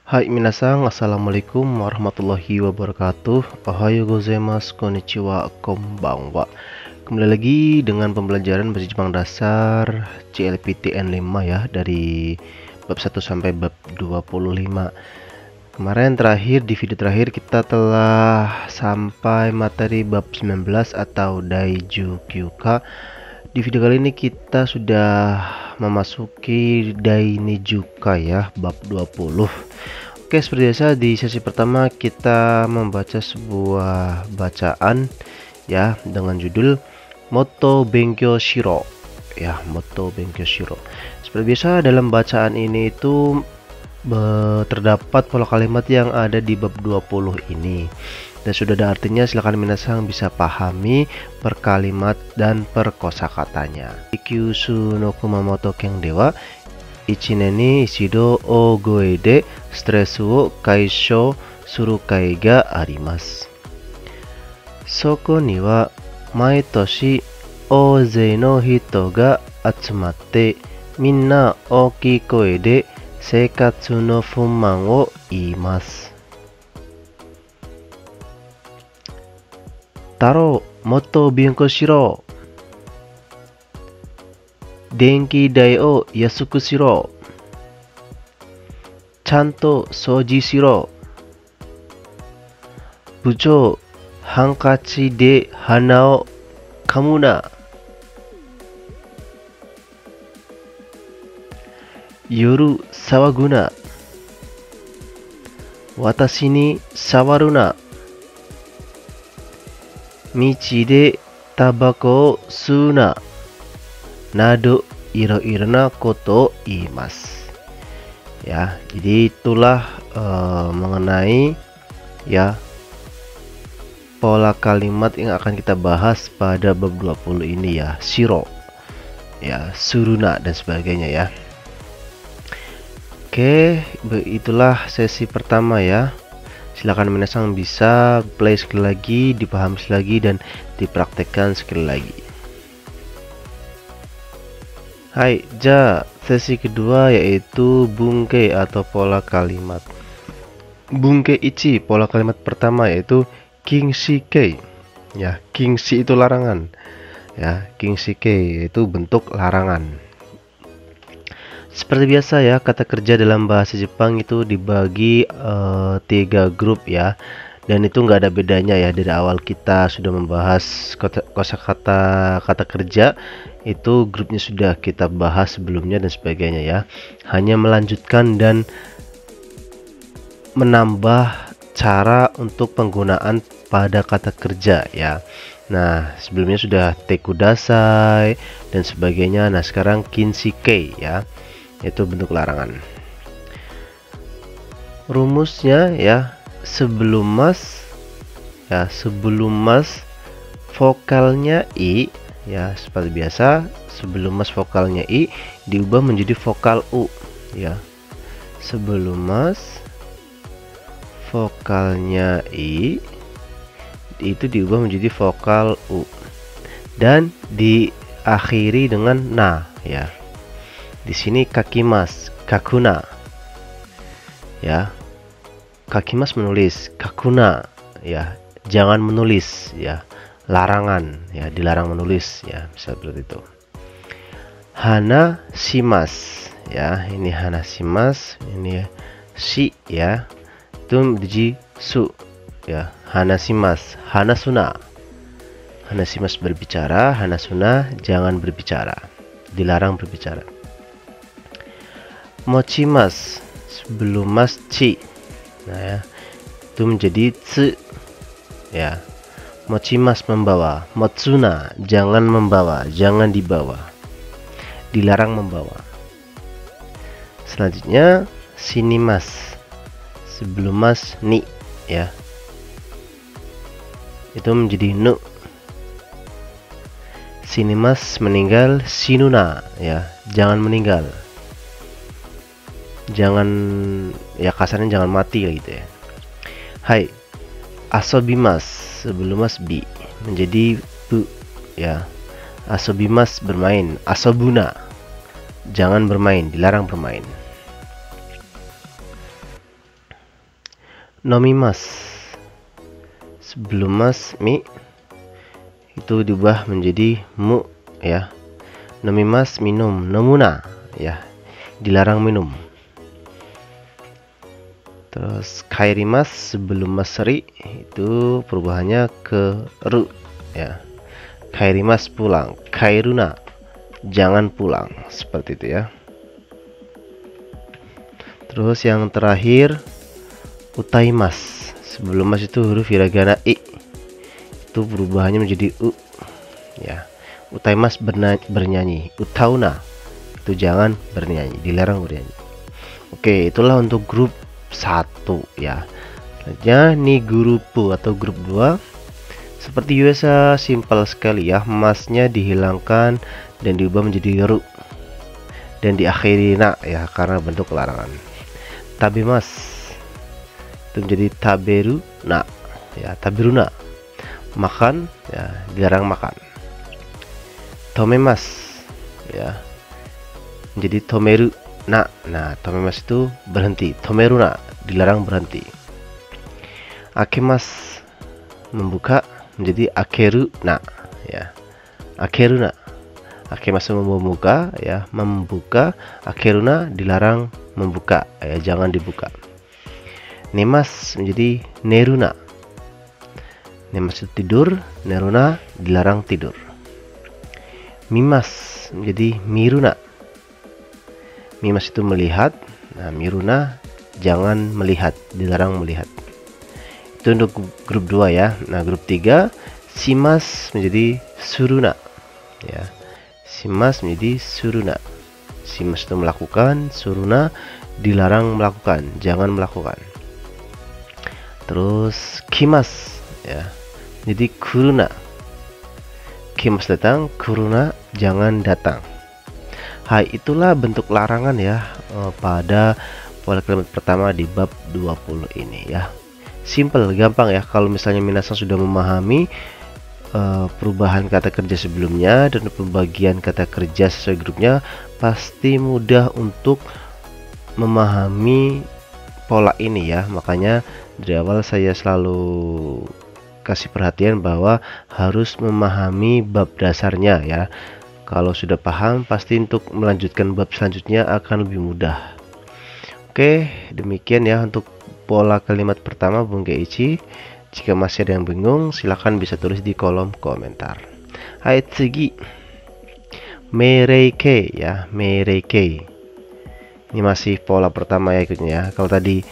Hai minasang, assalamualaikum warahmatullahi wabarakatuh. Ohayo gozaimasu, konnichiwa, konbanwa. Kembali lagi dengan pembelajaran bahasa Jepang dasar CLPTN 5 ya, dari bab 1 sampai bab 25. Kemarin di video terakhir kita telah sampai materi bab 19 atau Daiju Kyuka. Di video kali ini kita sudah memasuki Dainijuka ya, bab 20. Oke, seperti biasa di sesi pertama kita membaca sebuah bacaan ya dengan judul Moto Benkyou Shiro. Ya, Moto Benkyou Shiro. Seperti biasa dalam bacaan ini itu terdapat pola kalimat yang ada di bab 20 ini. Dan sudah ada artinya, silakan minasang bisa pahami per kalimat dan per kosakatanya. Kyushu no Kumamoto Ken dewa 1年に一度大声でストレスを解消する会があります。そこには毎年大勢の人が集まってみんな大きい声で生活の不満を言います。太郎、もっと勉強しろ。電気代を安くしろ。ちゃんと掃除しろ。部長、ハンカチで鼻をかむな。夜騒ぐな。私に触るな。道でタバコを吸うな。Nado iro-irona koto imas. Ya, jadi itulah mengenai ya pola kalimat yang akan kita bahas pada bab 20 ini ya, shiro ya, suruna dan sebagainya ya. Oke, itulah sesi pertama ya. Silakan minasang bisa play sekali lagi, dipahami sekali lagi, dan dipraktekkan sekali lagi. Hai, sesi kedua yaitu bungke atau pola kalimat. Bungke ichi, pola kalimat pertama yaitu kingshikei. Ya, kingshi itu larangan. Ya, kingshikei itu bentuk larangan. Seperti biasa ya, kata kerja dalam bahasa Jepang itu dibagi 3 grup ya. Dan itu nggak ada bedanya ya, dari awal kita sudah membahas kosakata kata kerja itu grupnya sudah kita bahas sebelumnya dan sebagainya ya. Hanya melanjutkan dan menambah cara untuk penggunaan pada kata kerja ya. Nah, sebelumnya sudah tekudasai dan sebagainya. Nah, sekarang kinshikei ya, itu bentuk larangan. Rumusnya ya, sebelum mas vokalnya i ya, seperti biasa sebelum mas vokalnya i diubah menjadi vokal u ya. Sebelum mas vokalnya i itu diubah menjadi vokal u dan diakhiri dengan na ya. Di sini kakimas, kakuna ya. Kakimas menulis, kakuna ya, jangan menulis ya, larangan ya, dilarang menulis ya, bisa seperti itu. Hana shimas ya, ini hana shimas, ini shi ya, itu menjadi su ya. Hana shimas, hana suna. Hana shimas berbicara, hana suna jangan berbicara, dilarang berbicara. Mochimas, sebelum mas chi. Nah ya, itu menjadi tsu ya. Mochimas membawa, motsuna jangan membawa, jangan dibawa, dilarang membawa. Selanjutnya sinimas, sebelum mas ni ya, itu menjadi nu. Sinimas meninggal, sinuna ya, jangan meninggal, jangan ya, kasarnya jangan mati gitu ya. Hai, asobimas, sebelum mas bi menjadi bu ya. Asobimas bermain, asobuna jangan bermain, dilarang bermain. Nomimas. Sebelum mas mi itu diubah menjadi mu ya. Nomimas minum, nomuna ya, dilarang minum. Terus kairimas sebelum masri itu perubahannya ke ru ya. Kairimas pulang, kairuna jangan pulang, seperti itu ya. Terus yang terakhir utaimas. Sebelum mas itu huruf hiragana i, itu perubahannya menjadi u ya. Utaimas bernyanyi, utauna itu jangan bernyanyi, dilarang bernyanyi. Oke, itulah untuk grup 1 ya. Selanjutnya nih grup atau grup 2. Seperti biasa simpel sekali ya, masnya dihilangkan dan diubah menjadi ru dan diakhiri na ya karena bentuk larangan. Tabemas itu menjadi taberu na ya, taberuna makan ya, dilarang makan. Tomemas ya menjadi tomeru na. Nah, tomemas itu berhenti, tomeruna dilarang berhenti. Akemas membuka menjadi akeru na ya, akeruna. Akemas membuka ya, membuka. Akeruna dilarang membuka ya, jangan dibuka. Nemas menjadi neruna. Nemas itu tidur, neruna dilarang tidur. Mimas menjadi miruna. Mimas itu melihat, nah miruna jangan melihat, dilarang melihat. Itu untuk grup 2 ya. Nah, grup 3 simas menjadi suruna ya. Simas menjadi suruna. Simas itu melakukan, suruna dilarang melakukan, jangan melakukan. Terus kimas ya jadi kuruna. Kimas datang, kuruna jangan datang. Hai, itulah bentuk larangan ya pada pola kalimat pertama di bab 20 ini ya. Simple, gampang ya. Kalau misalnya minasan sudah memahami perubahan kata kerja sebelumnya dan pembagian kata kerja sesuai grupnya, pasti mudah untuk memahami pola ini ya. Makanya dari awal saya selalu kasih perhatian bahwa harus memahami bab dasarnya ya. Kalau sudah paham, pasti untuk melanjutkan bab selanjutnya akan lebih mudah. Oke, demikian ya untuk pola kalimat pertama Bung Geichi. Jika masih ada yang bingung, silahkan bisa tulis di kolom komentar. Hai, tsugi. Mereike ya, mereike. Ini masih pola pertama ya ikutnya ya. Kalau tadi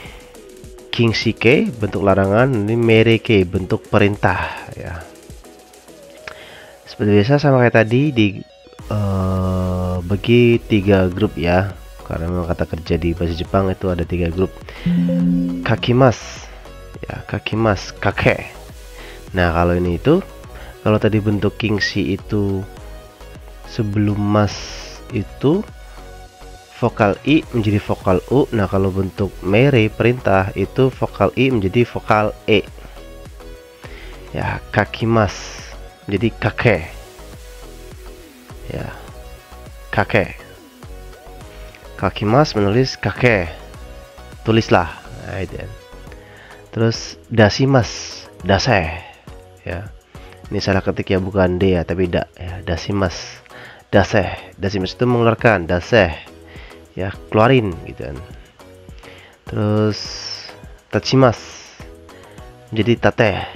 Kingshike bentuk larangan, ini mereike bentuk perintah ya. Seperti biasa sama kayak tadi bagi 3 grup ya. Karena memang kata kerja di bahasa Jepang itu ada 3 grup. Kakimas ya, kakimas, kake. Nah, kalau ini itu, kalau tadi bentuk kingshi itu sebelum mas itu vokal i menjadi vokal u. Nah, kalau bentuk mere perintah itu vokal i menjadi vokal e ya. Kakimas jadi kake ya, kake. Kakimas menulis kake, tulislah. Nah, itu. Terus dasimas, dase ya. Ini salah ketik ya, bukan d ya tapi da ya. Dasimas, dase. Dasimas itu mengeluarkan, dase ya, keluarin gitu kan. Terus tachimas jadi tate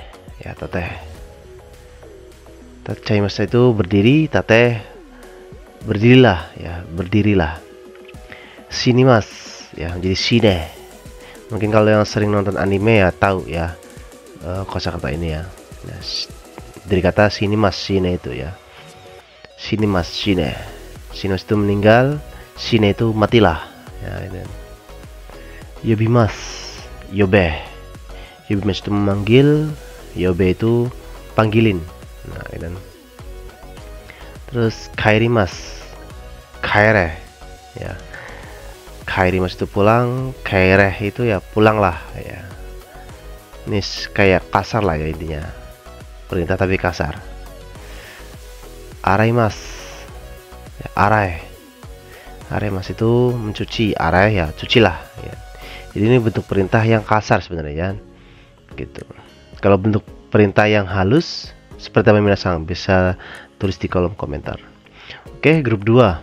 ya, tate. Tachimas itu berdiri, tate berdirilah ya, berdirilah. Sinimas ya jadi shine. Mungkin kalau yang sering nonton anime ya tahu ya kosakata ini ya. Nah, dari kata sinimas, shine itu ya. Sinimas, shine. Sinimas itu meninggal, shine itu matilah ya, ini. Yobimas, yobe. Yobimas itu memanggil, yobe itu panggilin. Nah, ini. Terus kairimas, kaire ya. Kairimas itu pulang, kaire itu ya pulanglah ya. Ini kayak kasar lah ya intinya, perintah tapi kasar. Araimas ya, arai. Araimas itu mencuci, arai ya cucilah ya. Jadi ini bentuk perintah yang kasar sebenarnya ya. gitu. Kalau bentuk perintah yang halus seperti apa minasang, bisa tulis di kolom komentar. Oke, grup 2.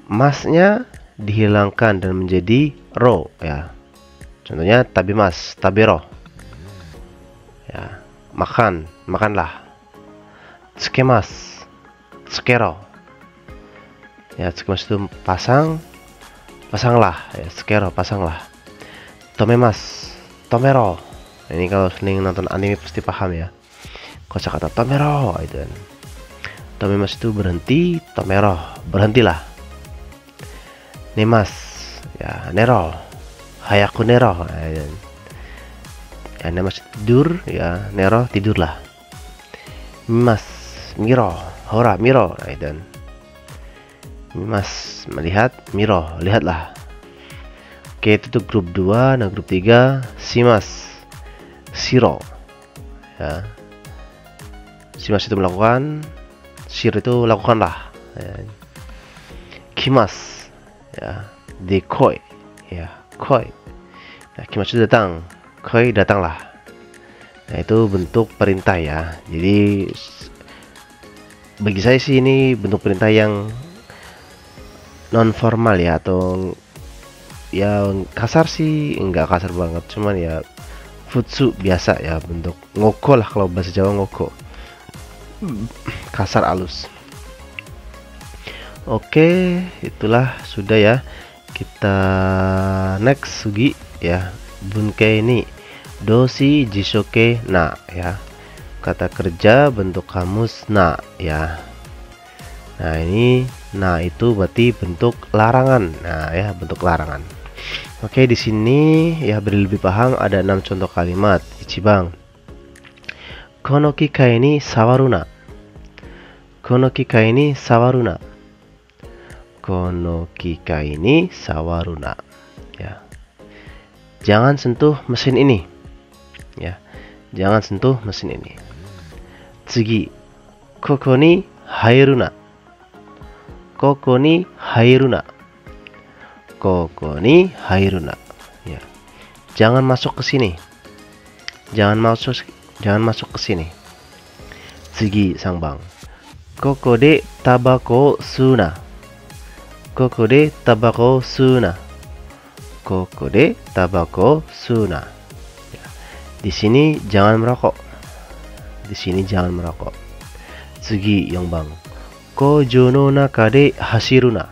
Masnya dihilangkan dan menjadi ro ya. Contohnya tabimas, tabero. Ya, makan, makanlah. Tsukemas, tsukero. Ya, tsukemas itu pasang, pasanglah. Ya, tsukero, pasanglah. Tomemas, tomero. Ini kalau sering nonton anime pasti paham ya. Kosakata tomero itu kan. Tomemas itu berhenti, tomero, berhentilah. Nemas, ya, nero. Hayaku nero. Ya, nemas tidur, ya, nero tidurlah. Mimas, miro, hora, miro. Nah, itu kan. Mimas, melihat, miro, lihatlah. Oke, itu tuh grup 2. Nah, grup 3, simas, siro. Ya. Simas itu melakukan, shiro itu lakukanlah. Ya. Kimas, ya, dekoi, ya, koi. Nah, kimas itu datang, koi datanglah. Nah, itu bentuk perintah ya. Jadi bagi saya sih ini bentuk perintah yang non formal ya, atau ya kasar sih, enggak kasar banget, cuman ya futsu biasa ya, bentuk ngoko lah kalau bahasa Jawa, ngoko. Kasar alus. Oke, itulah sudah ya. Kita next sugi ya. Bunkei ni doshi jishoke na ya. Kata kerja bentuk kamus na ya. Nah, ini na itu berarti bentuk larangan. Nah, ya, bentuk larangan. Oke, di sini ya biar lebih paham ada 6 contoh kalimat. Ichibang. Kono kikai ni sawaruna. Kono kikai ni sawaruna. Kono kikai ni sawaruna. Ya. Jangan sentuh mesin ini. Ya. Jangan sentuh mesin ini. Tsugi. Koko ni hairuna. Koko ni hairuna. Koko ni hairuna. Ya. Jangan masuk ke sini. Jangan masuk ke sini. Tsugi sangbang. Koko de tabako suna. Koko de tabako suna. Koko de tabako suna. Ya. Di sini jangan merokok. Di sini jangan merokok. Tsugi yongbang. Kojo no naka de hashiruna.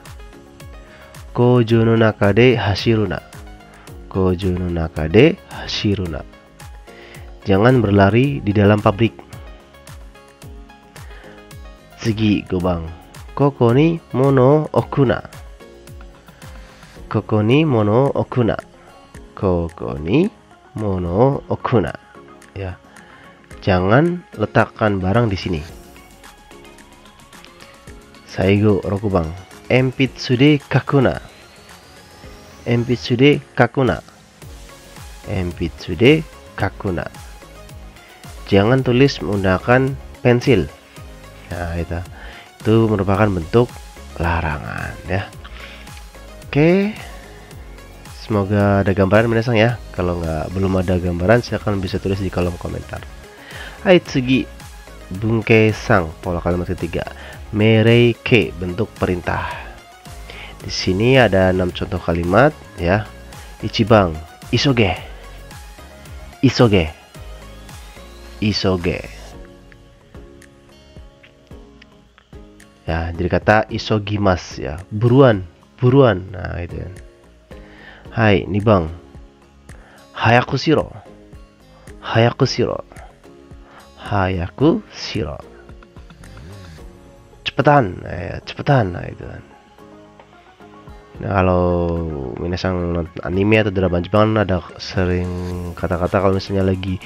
Kojo no naka de hashiruna. Kojo no naka de hashiruna. Jangan berlari di dalam pabrik. Tsugi gobang. Koko ni mono okuna. Koko ni mono okuna. Koko ni mono okuna. Ya. Jangan letakkan barang di sini. Saigo rokubang. Enpitsu de kakuna. Enpitsu de kakuna. Enpitsu de kakuna. Jangan tulis menggunakan pensil. Nah, itu merupakan bentuk larangan ya. Oke, semoga ada gambaran menasang ya. Kalau belum ada gambaran, silahkan bisa tulis di kolom komentar. Hai, tsugi bunkei sang, pola kalimat ketiga. Merei ke, bentuk perintah. Di sini ada 6 contoh kalimat ya. Ichibang, isoge. Isoge. Isoge. Ya, jadi kata isogimas ya, buruan, buruan. Nah, itu kan. Hai, nih bang. Hayaku shiro. Hayaku shiro. Hayaku shiro. Cepetan, ya, cepetan. Nah, itu kan. Nah, kalau minasang nonton anime atau drama Jepang ada sering kata-kata kalau misalnya lagi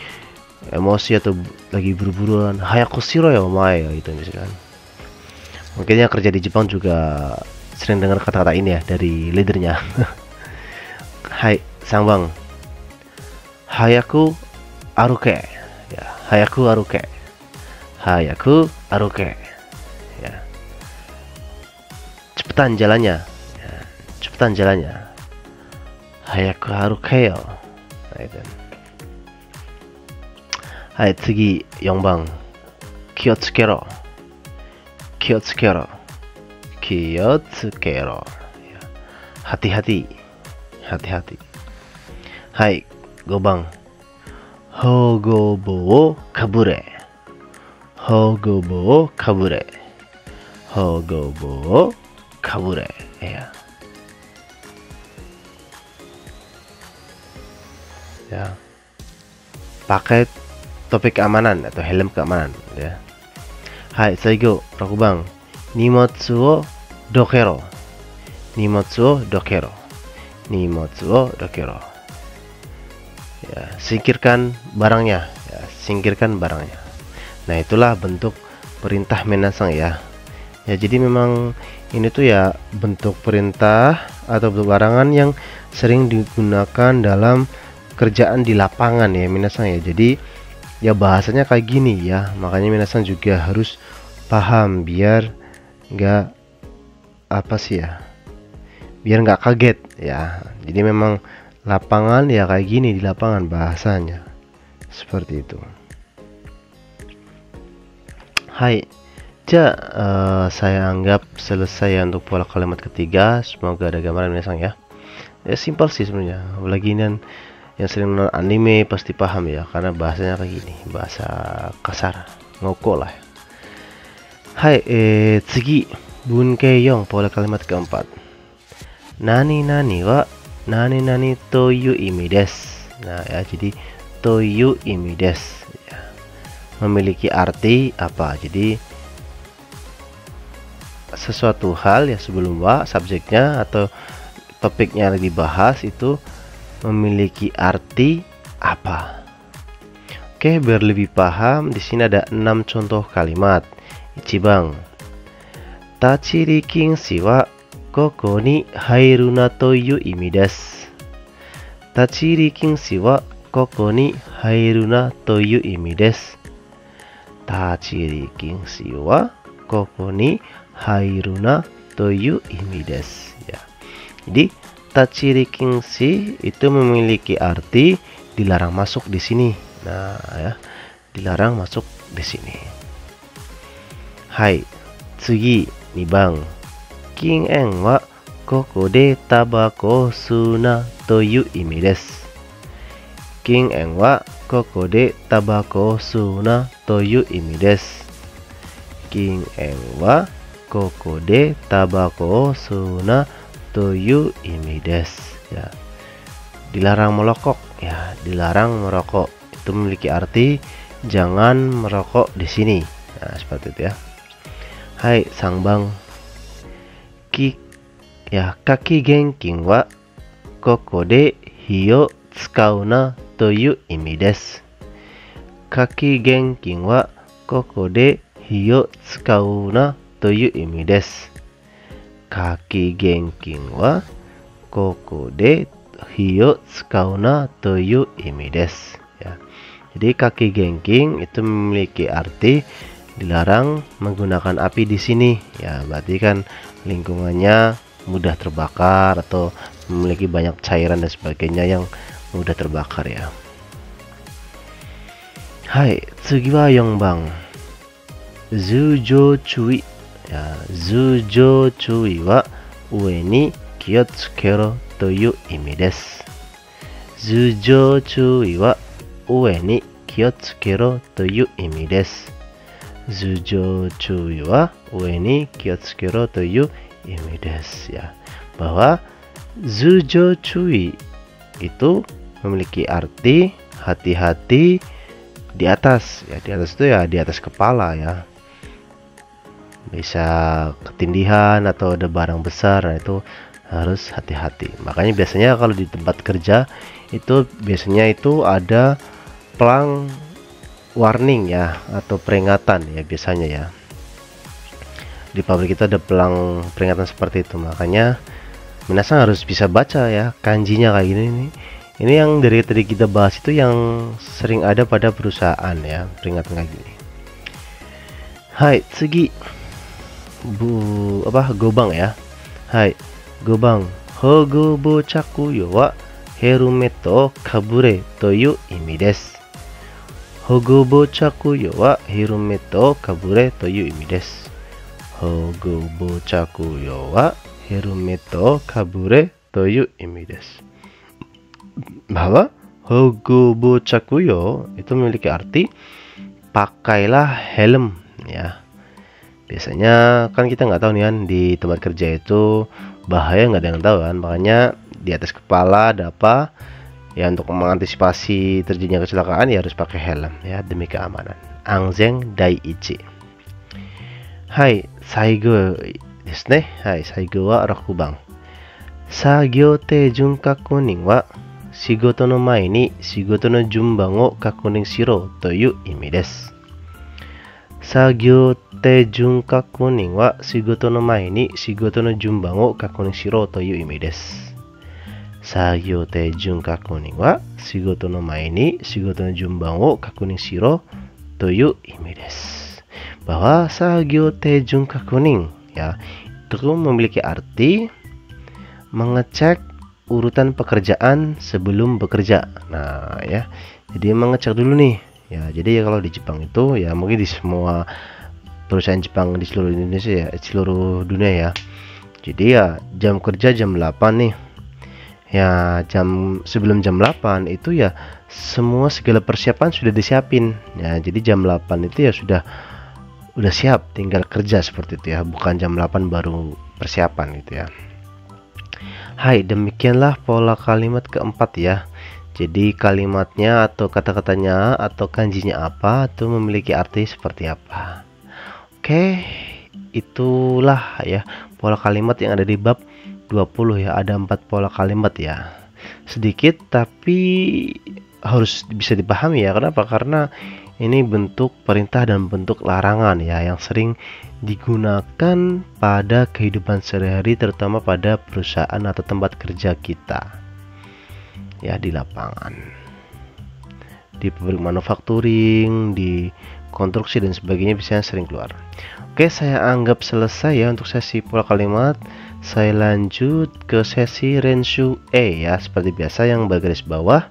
emosi atau lagi buru-buruan, hayaku shiro ya omae gitu misalkan. Mungkin yang kerja di Jepang juga sering dengar kata-kata ini ya dari leadernya. Hai, sangbang. Hayaku aruke. Ya, hayaku aruke. Hayaku aruke. Ya. Cepetan jalannya. Ya, cepetan jalannya. Hayaku aruke yo. Nah, itu. Hai, tsugi 4番 Kiotsukero. Kiotsukero. Kiotsukero. Ya. Hati-hati. Hati-hati. Hai, 5番 Hogobo wo kabure. Hogobo wo kabure. Hogobo wo kabure. Ya. Ya. Pakai topi keamanan atau helm keamanan ya. Hai, saigo 6番 Nimotsu wo dokero. Nimotsu wo dokero. Nimotsu wo dokero. Ya, singkirkan barangnya ya, singkirkan barangnya. Nah, itulah bentuk perintah menasang ya. Ya, jadi memang ini tuh ya bentuk perintah atau bentuk larangan yang sering digunakan dalam kerjaan di lapangan ya minasang ya. Jadi ya bahasanya kayak gini ya, makanya minasang juga harus paham biar nggak apa sih ya, biar nggak kaget ya. Jadi memang lapangan ya kayak gini, di lapangan bahasanya seperti itu. Hai, saya anggap selesai ya untuk pola kalimat ketiga. Semoga ada gambaran minasang ya. Ya simpel sih sebenarnya, apalagi ini yang sering nonton anime pasti paham ya, karena bahasanya kayak gini, bahasa kasar, ngoko lah. Hai, tsugi bunkeyong, pola kalimat keempat. Nani nani wa nani nani toyu imi desu. Nah ya, jadi toyu imi desu ya, memiliki arti apa. Jadi sesuatu hal ya sebelum wa subjeknya atau topiknya yang dibahas itu memiliki arti apa. Oke, biar lebih paham, di sini ada 6 contoh kalimat. Ichiban, Tachiri kinshi wa koko ni hairu na toyu imi desu. Tachiri kinshi wa koko ni hairu na toyu imi desu. Tachiri kinshi wa koko ni hairu na toyu imi desu. Ya. Jadi tachiri kinshi itu memiliki arti dilarang masuk di sini. Nah, ya, dilarang masuk di sini. Hai, tsugi 2番 Kin-en wa koko de tabako suna toyu imi desu. Kin-en wa koko de tabako suna toyu imi desu. Kin-en wa koko de tabako suna toyu imi desu. Ya. Dilarang merokok ya, dilarang merokok itu memiliki arti jangan merokok di sini. Nah, seperti itu ya. Hai, 3番 kaki genkin wa koko de hi o tsukau na toyu imi desu. Kaki genkin wa koko de hi o tsukau na toyu imi desu. Kaki genkin wa koko de hi o tsukau na toyu imi desu. Ya. Jadi kaki genking itu memiliki arti dilarang menggunakan api di sini. Ya, berarti kan lingkungannya mudah terbakar atau memiliki banyak cairan dan sebagainya yang mudah terbakar ya. Hai, tsugi wa 4番 Zujo chui. Ya, zujo chui wa ue ni kiyotsukero toyu imi desu. Zujo chui wa ue ni kiyotsukero toyu imi desu. Zujo chui wa ue ni kiyotsukero toyu imi desu. Ya, bahwa zujo chui itu memiliki arti hati-hati di atas ya. Di atas itu ya di atas kepala ya, bisa ketindihan atau ada barang besar. Nah, itu harus hati-hati. Makanya biasanya kalau di tempat kerja itu biasanya itu ada pelang warning ya atau peringatan ya biasanya ya. Di pabrik kita ada pelang peringatan seperti itu. Makanya minasang harus bisa baca ya kanjinya kayak gini nih. Ini yang dari tadi kita bahas itu yang sering ada pada perusahaan ya, peringatan kayak gini. Hai, tsugi gobang ya. Hai, gobang hogobo chakuyo wa ヘルメットをかぶれという意味です。保護帽着用はヘルメットをかぶれという意味です。保護帽着用はヘルメットをかぶれという意味です。Bahwa hogobo cakuyo itu memiliki arti pakailah helm ya. Biasanya kan kita nggak tahu nih kan di tempat kerja itu bahaya, nggak ada yang tahu kan, makanya di atas kepala ada apa ya, untuk mengantisipasi terjadinya kecelakaan ya harus pakai helm ya demi keamanan. Anzeng daiichi. Hai, saigo desu ne. Hai, saigo wa rakuban. Sagyo teijun kakunin wa 仕事の前に仕事の順番を確認しろという意味です。作業手順確認は仕事の前に仕事の順番を確認しろという意味です。作業手順確認は仕事の前に仕事の順番を確認しろという意味です。Bahwa 作業手順確認 ya itu memiliki arti mengecek urutan pekerjaan sebelum bekerja. Nah ya, jadi mengecek dulu nih ya. Jadi ya kalau di Jepang itu ya mungkin di semua perusahaan Jepang di seluruh Indonesia ya, seluruh dunia ya. Jadi ya jam kerja jam 8 nih ya, sebelum jam 8 itu ya semua segala persiapan sudah disiapin ya. Jadi jam 8 itu ya udah siap, tinggal kerja seperti itu ya, bukan jam 8 baru persiapan gitu ya. Hai, demikianlah pola kalimat keempat ya. Jadi kalimatnya atau kata-katanya atau kanjinya apa itu memiliki arti seperti apa. Oke, itulah ya pola kalimat yang ada di bab 20 ya. Ada 4 pola kalimat ya. Sedikit tapi harus bisa dipahami ya. Kenapa? Karena ini bentuk perintah dan bentuk larangan ya yang sering digunakan pada kehidupan sehari-hari, terutama pada perusahaan atau tempat kerja kita ya, di lapangan, di pabrik manufacturing, di konstruksi dan sebagainya biasanya sering keluar. Oke, saya anggap selesai ya untuk sesi pola kalimat. Saya lanjut ke sesi renshu E ya. Seperti biasa yang bergaris bawah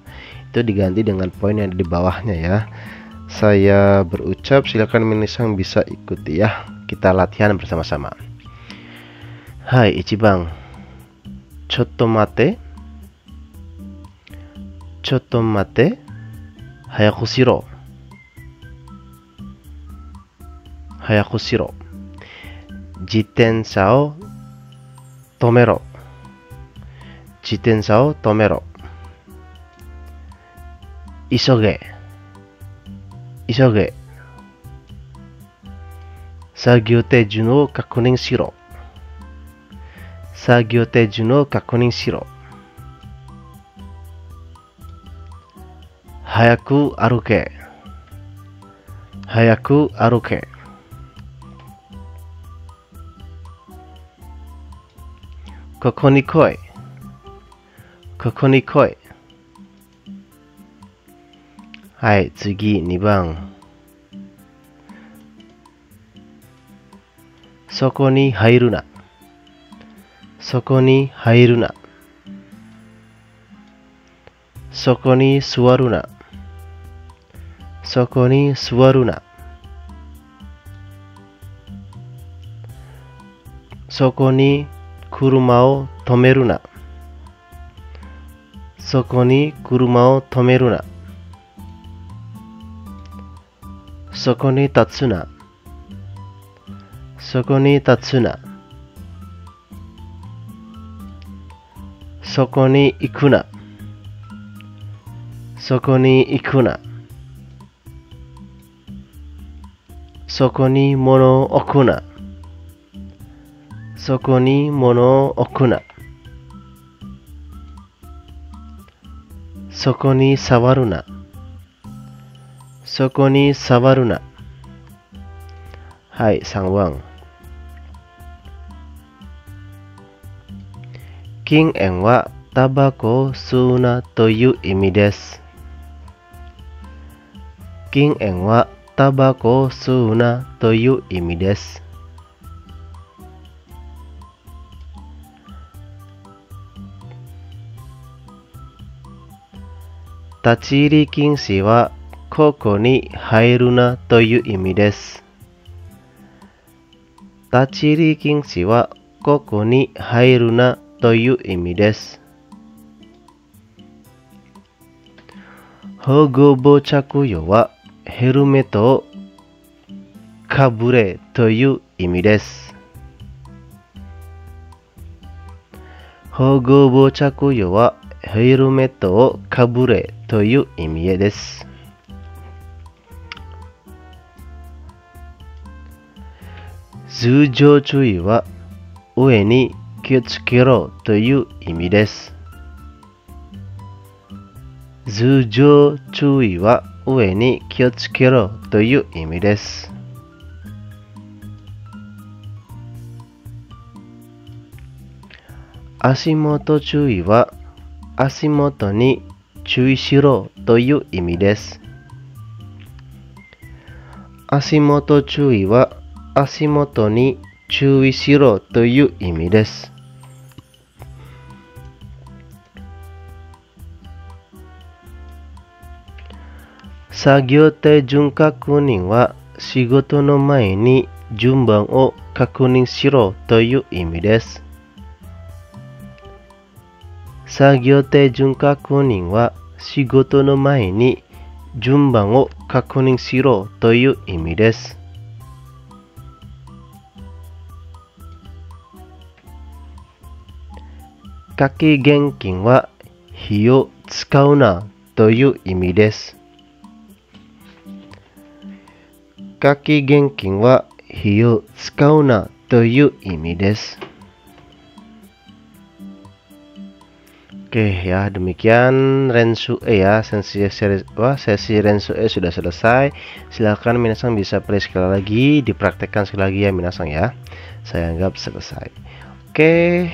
itu diganti dengan poin yang ada di bawahnya ya. Saya berucap, silakan Minisang bisa ikuti ya. Kita latihan bersama-sama. Hai, Ichibang. Chotto mate. Chotto mate. Hayaku shiro. Hayaku shiro. Jitensha o tomero. Jitensha o tomero. Isoge. Isoge. 作業手順を確認しろ。作業手順を確認しろ。早く歩け。早く歩け。ここに来い。ここに来い。はい、次2番。そこに入るな。そこに入るな。そこに座るな。そこに座るな。そこに車を止めるな。そこに車を止めるな。そこに立つな。そこに立つな。そこに行くな。そこに行くな。そこに物を置くな。そこに物を置くな。そこに触るな。そこに触るな。はい、3番。禁煙はタバコを吸うなという意味です。禁煙はタバコを吸うなという意味です。立ち入り禁止はここに入るなという意味です。立ち入り禁止はここに入るなという意味です。保護帽着用はヘルメットをかぶれという意味です。保護帽着用はヘルメットをかぶれという意味です。頭上注意は上に気をつけろという意味です。頭上注意は上に気をつけろという意味です。足元注意は足元に注意しろという意味です。足元注意は足元に注意しろという意味です。作業手順確認は仕事の前に順番を確認しろという意味です。作業手順確認は仕事の前に順番を確認しろという意味です。夏季現金は火を使うなという意味です。夏季現金は火を使うなという意味です。Oke ya, demikian Rensu E ya, sesi Rensu E sudah selesai. Silakan minasang bisa play sekali lagi, dipraktekkan sekali lagi ya minasang ya. Saya anggap selesai. Oke,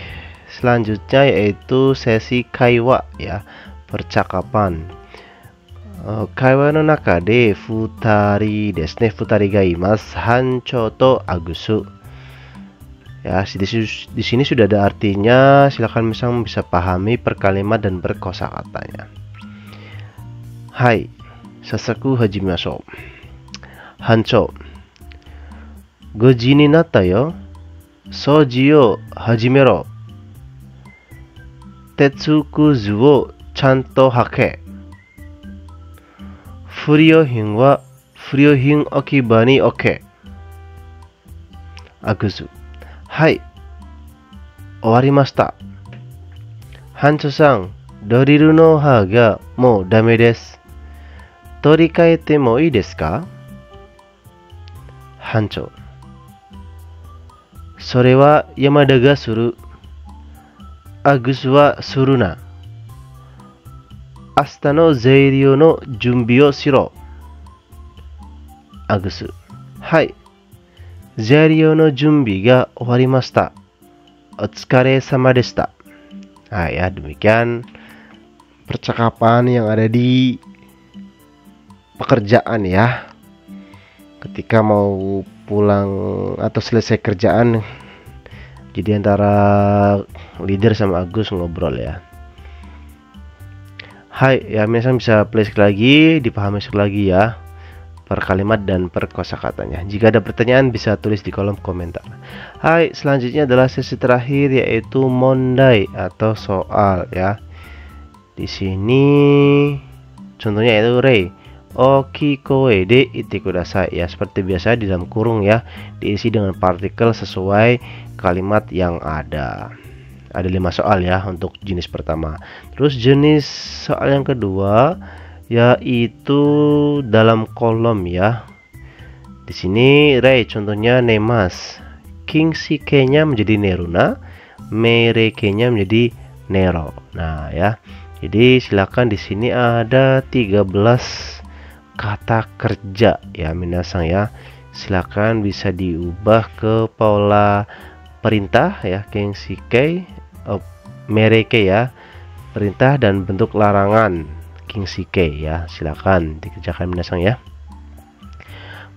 selanjutnya yaitu sesi kaiwa ya, percakapan. Kaiwa no naka de futari desu ne, futari ga imasu, Hancho to Agusu. Ya, di sini sudah ada artinya. Silakan misal bisa pahami per kalimat dan per kosakatanya. Hai, sasaku hajimashou. Hancho, goji ni natta yo. Souji o hajimero. Tetsukuzu wo chanto hake. Furyohin wa furyohin okiba ni oke. Agusu. はい、終わりました。ハンチョさん、ドリルの刃がもうダメです。取り替えてもいいですか？ハンチョ、それは山田がする。アグスはするな。明日の材料の準備をしろ。アグス、はい。材料の準備が終わりました。お疲れ様でした。Nah ya, demikian percakapan yang ada di pekerjaan ya. Ketika mau pulang atau selesai kerjaan, jadi antara leader sama Agus ngobrol ya. Hai, ya misalnya bisa play sekali lagi, dipahami sekali lagi ya per kalimat dan per kosakatanya. Jika ada pertanyaan bisa tulis di kolom komentar. Hai, selanjutnya adalah sesi terakhir yaitu mondai atau soal ya. Di sini contohnya yaitu rei oki koe de ite kudasai ya, seperti biasa di dalam kurung ya, diisi dengan partikel sesuai kalimat yang ada. Ada 5 soal ya untuk jenis pertama. Terus jenis soal yang kedua yaitu dalam kolom ya. Di sini rei contohnya nemas, king shike-nya menjadi neruna, mereke-nya menjadi nero. Nah ya, jadi silakan di sini ada 13 kata kerja ya minasang ya. Silakan bisa diubah ke pola perintah ya, king shike, mereke ya, perintah, dan bentuk larangan king shike ya. Silakan dikerjakan minasang ya.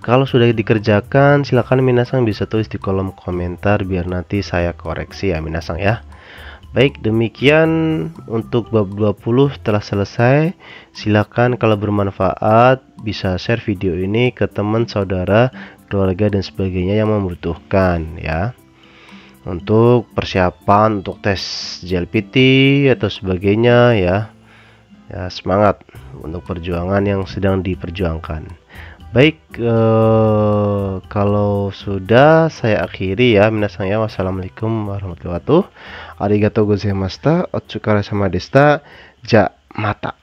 Kalau sudah dikerjakan silakan minasang bisa tulis di kolom komentar biar nanti saya koreksi ya minasang ya. Baik, demikian untuk bab 20 telah selesai. Silakan kalau bermanfaat bisa share video ini ke teman, saudara, keluarga dan sebagainya yang membutuhkan ya. Untuk persiapan untuk tes JLPT atau sebagainya ya. Ya, semangat untuk perjuangan yang sedang diperjuangkan. Baik, kalau sudah saya akhiri ya. Minasan ya, wassalamualaikum warahmatullahi wabarakatuh. Arigatou gozaimashita. Otsukare sama desta. Ja mata.